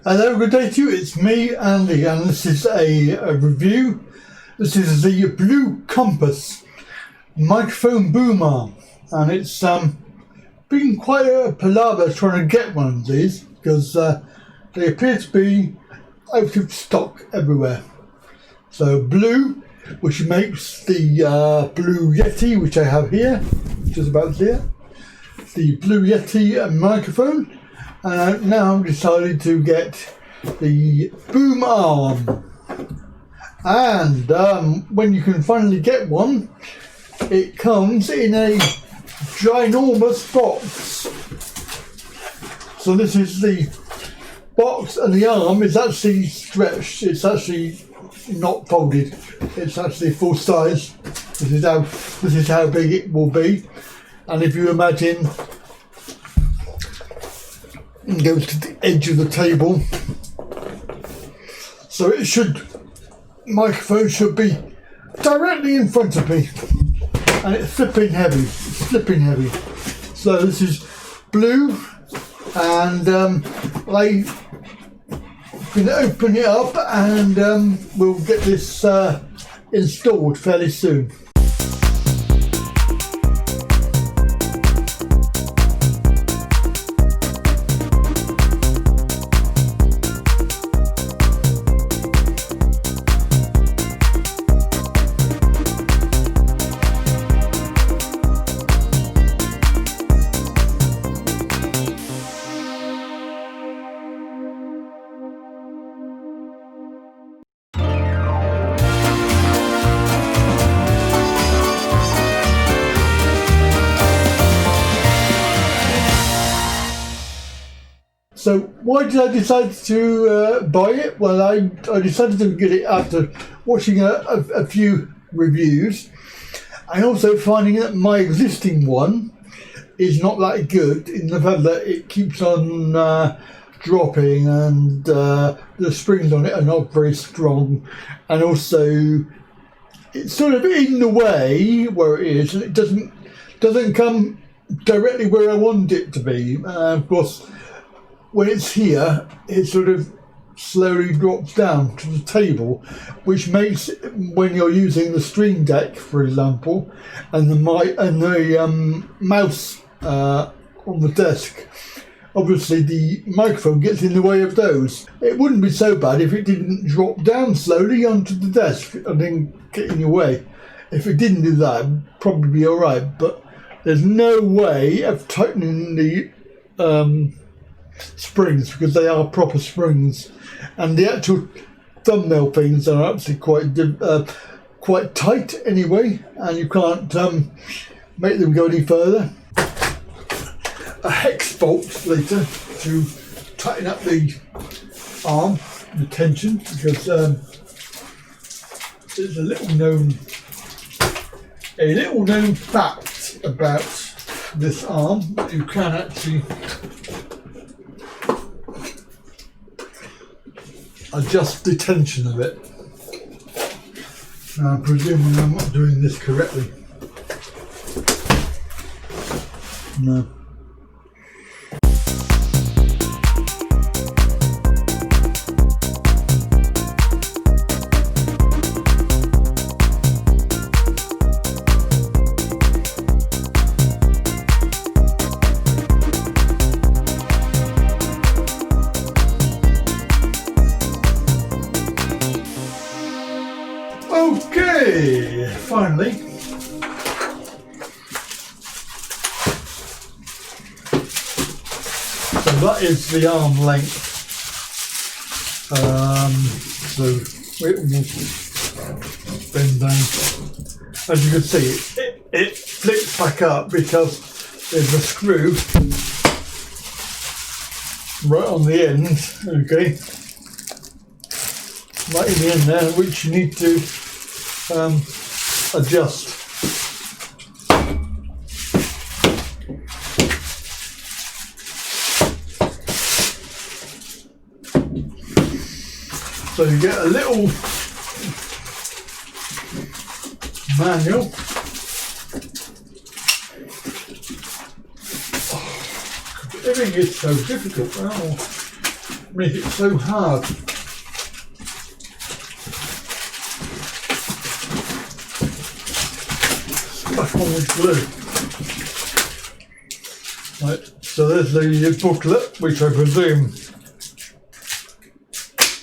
Hello, good day to you. It's me, Andy, and this is a review. This is the Blue Compass microphone boom arm, and it's been quite a palaver trying to get one of these because they appear to be out of stock everywhere. So Blue, which makes the Blue Yeti, which I have here, just about here, the Blue Yeti microphone. And I've now decided to get the boom arm. And when you can finally get one, it comes in a ginormous box. So this is the box, and the arm is actually stretched. It's actually not folded. It's actually full size. This is how big it will be. And if you imagine, it goes to the edge of the table, so microphone should be directly in front of me, and it's flipping heavy. So this is Blue, and I'm going to open it up, and we'll get this installed fairly soon. So why did I decide to buy it? Well, I decided to get it after watching a few reviews, and also finding that my existing one is not that good in the fact that it keeps on dropping, and the springs on it are not very strong, and also it's sort of in the way where it is, and it doesn't come directly where I want it to be. Of course, when it's here, it sort of slowly drops down to the table, which makes, when you're using the Stream Deck, for example, and the mouse on the desk, obviously the microphone gets in the way of those. It wouldn't be so bad if it didn't drop down slowly onto the desk and then get in your way. If it didn't do that, it'd probably be all right. But there's no way of tightening the springs, because they are proper springs, and the actual thumbnail things are actually quite tight anyway, and you can't make them go any further. A hex bolt later to tighten up the arm, the tension, because there's a little known fact about this arm. You can actually adjust the tension of it. Now, presumably I'm not doing this correctly. No. Okay, finally. So that is the arm length. So it will bend down. As you can see, it flips back up because there's a screw right on the end. Okay, right in the end there, which you need to adjust. So you get a little manual. Everything is so difficult now. make it so hard. Stuck on with glue. Right, so there's the booklet, which I presume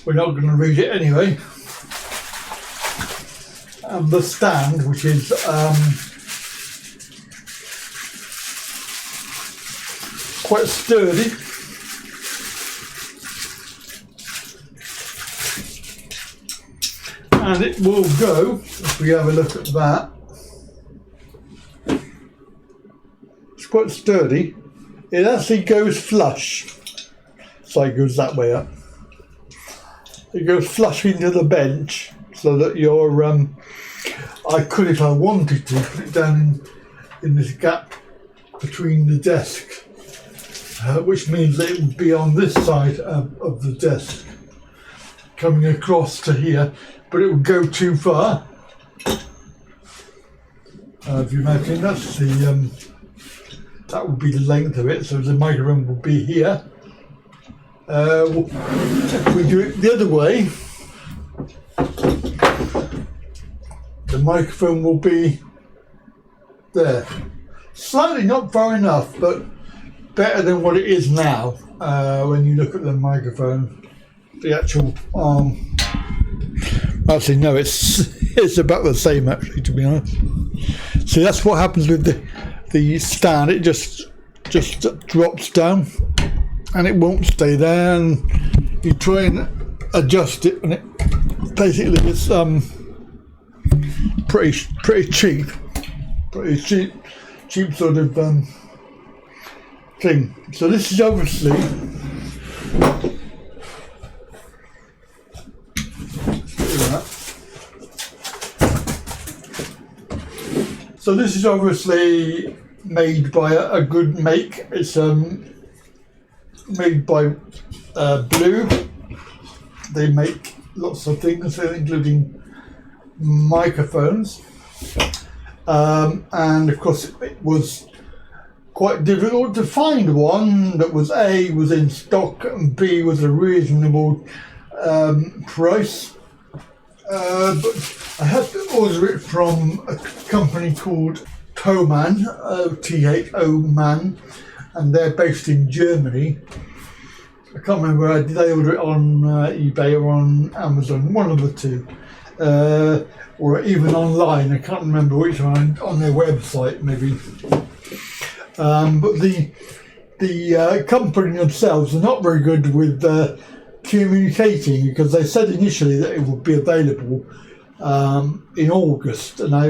we're not going to read it anyway. And the stand, which is quite sturdy. And it will go, if we have a look at that, it's quite sturdy. It actually goes flush, so it goes that way up. It goes flush into the bench, so that your I could, if I wanted to, put it down in this gap between the desk, which means that it would be on this side of the desk, coming across to here, but it would go too far. If you imagine, that's the that would be the length of it, so the microphone will be here. If we do it the other way, the microphone will be there. Slightly not far enough, but better than what it is now. When you look at the microphone, the actual arm. Actually, no, it's about the same. Actually, to be honest. So that's what happens with the stand. It just drops down, and it won't stay there. And you try and adjust it, and it basically it's pretty cheap sort of thing. So this is obviously so this is obviously made by a good make. It's made by Blue. They make lots of things, including microphones, and of course it was quite difficult to find one that was A, was in stock, and B, was a reasonable price. But I had to order it from a company called Thomann, T-H-O-Man, and they're based in Germany. I can't remember, did I order it on eBay or on Amazon, one of the two, or even online, I can't remember which one, on their website maybe. But the company themselves are not very good with communicating, because they said initially that it would be available in August, and I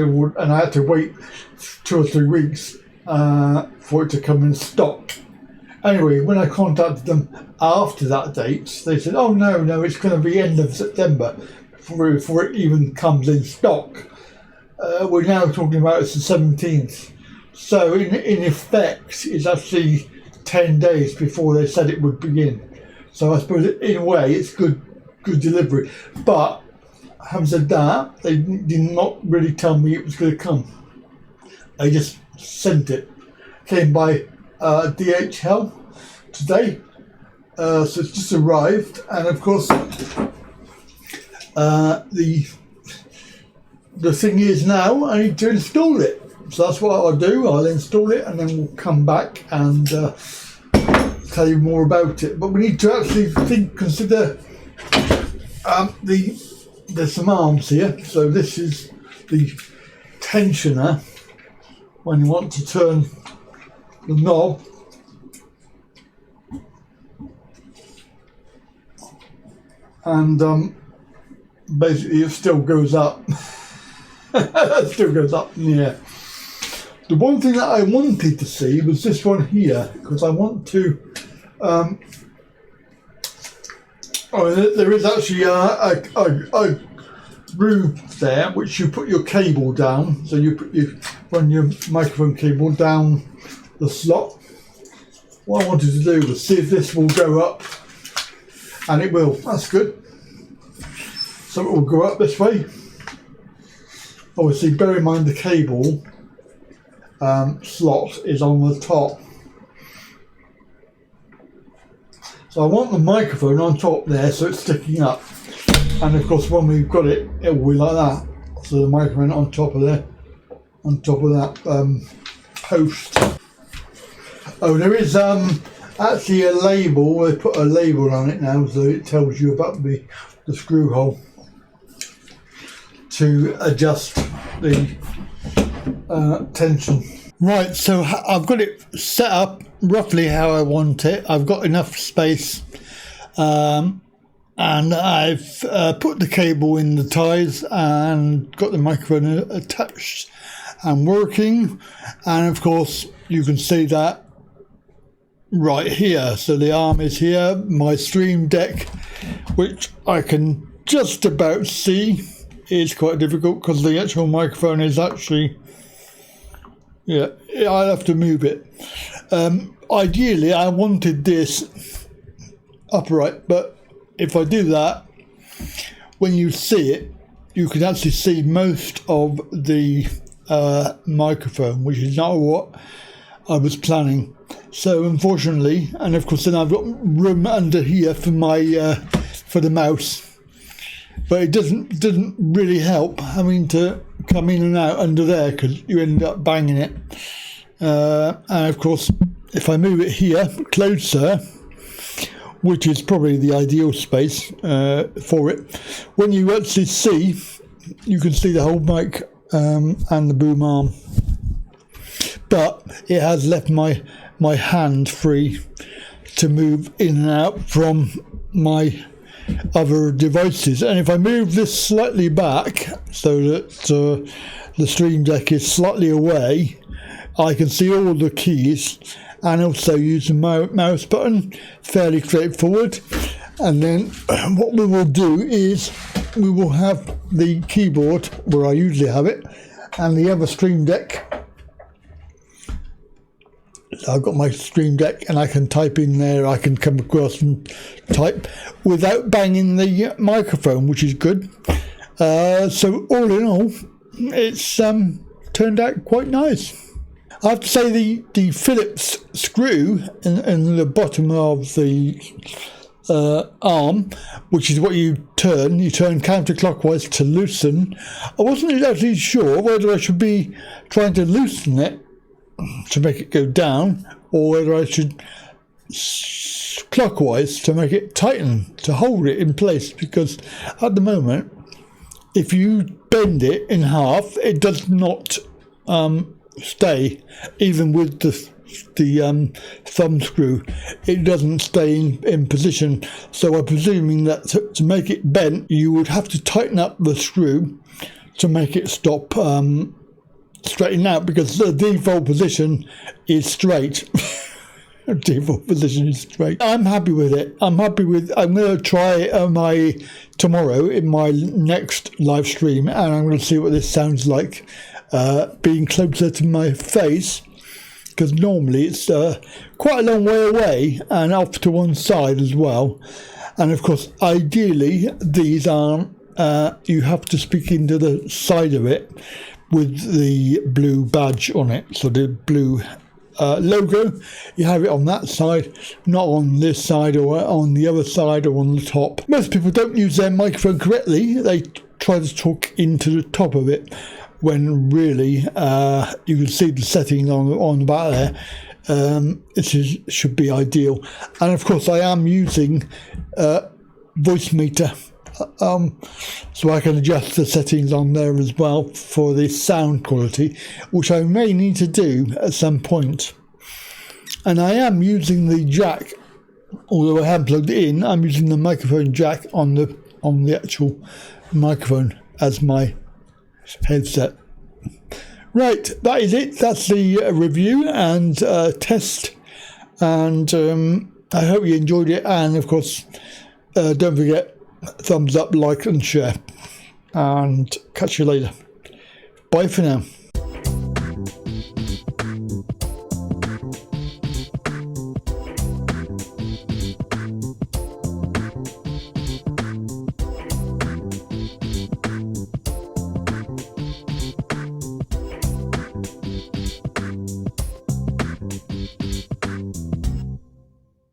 had to wait 2 or 3 weeks for it to come in stock. Anyway, when I contacted them after that date, they said, "Oh no, it's going to be end of September before it even comes in stock." We're now talking about it's the 17th, so in effect, it's actually 10 days before they said it would begin. So I suppose in a way it's good delivery. But having said that, they did not really tell me it was going to come. They just sent it. Came by DHL today, so it's just arrived, and of course the thing is now I need to install it. So that's what I'll do. I'll install it, and then we'll come back and tell you more about it. But we need to actually consider there's some arms here. So this is the tensioner when you want to turn the knob. And basically it still goes up. It still goes up in the air. The one thing that I wanted to see was this one here, because I want to there is actually a groove there which you put your cable down. So you run your microphone cable down the slot. What I wanted to do was see if this will go up, and it will. That's good. So it will go up this way. Obviously, bear in mind the cable slot is on the top. So I want the microphone on top there so it's sticking up. And of course when we've got it, it will be like that. So the microphone on top of there, on top of that post. Oh, there is actually a label. They put a label on it now, so it tells you about the screw hole to adjust the tension. Right, so I've got it set up roughly how I want it. I've got enough space, and I've put the cable in the ties and got the microphone attached and working. And of course you can see that right here. So the arm is here, my stream deck, which I can just about see. It's quite difficult because the actual microphone is actually, yeah, I'll have to move it. Ideally, I wanted this upright, but if I do that, when you see it, you can actually see most of the microphone, which is not what I was planning. So unfortunately, and of course then I've got room under here for my for the mouse. But it doesn't really help having to come in and out under there because you end up banging it. And of course, if I move it here closer, which is probably the ideal space for it, when you actually see, you can see the whole mic and the boom arm. But it has left my hand free to move in and out from my other devices. And if I move this slightly back so that the stream deck is slightly away, I can see all the keys and also use the mouse button. Fairly straightforward. And then what we will do is we will have the keyboard where I usually have it and the other stream deck. So I've got my stream deck and I can type in there. I can come across and type without banging the microphone, which is good. So all in all, it's turned out quite nice. I have to say the Phillips screw in the bottom of the arm, which is what you turn counterclockwise to loosen. I wasn't actually sure whether I should be trying to loosen it to make it go down, or whether I should clockwise to make it tighten, to hold it in place, because at the moment if you bend it in half it does not stay, even with the thumb screw. It doesn't stay in position. So I'm presuming that to make it bent you would have to tighten up the screw to make it stop straighten out, because the default position is straight. Default position is straight. I'm happy with it. I'm going to try it tomorrow in my next live stream, and I'm going to see what this sounds like being closer to my face, because normally it's quite a long way away and off to one side as well. And of course ideally these are you have to speak into the side of it with the blue badge on it, so the blue logo, you have it on that side, not on this side or on the other side or on the top. Most people don't use their microphone correctly. They try to talk into the top of it when really you can see the settings on the back there. It should be ideal. And of course I am using voice meter, so I can adjust the settings on there as well for the sound quality, which I may need to do at some point. And I am using the jack, although I haven't plugged it in. I'm using the microphone jack on the actual microphone as my headset. Right, that is it. That's the review and test, and I hope you enjoyed it. And of course don't forget, thumbs up, like and share, and catch you later. Bye for now.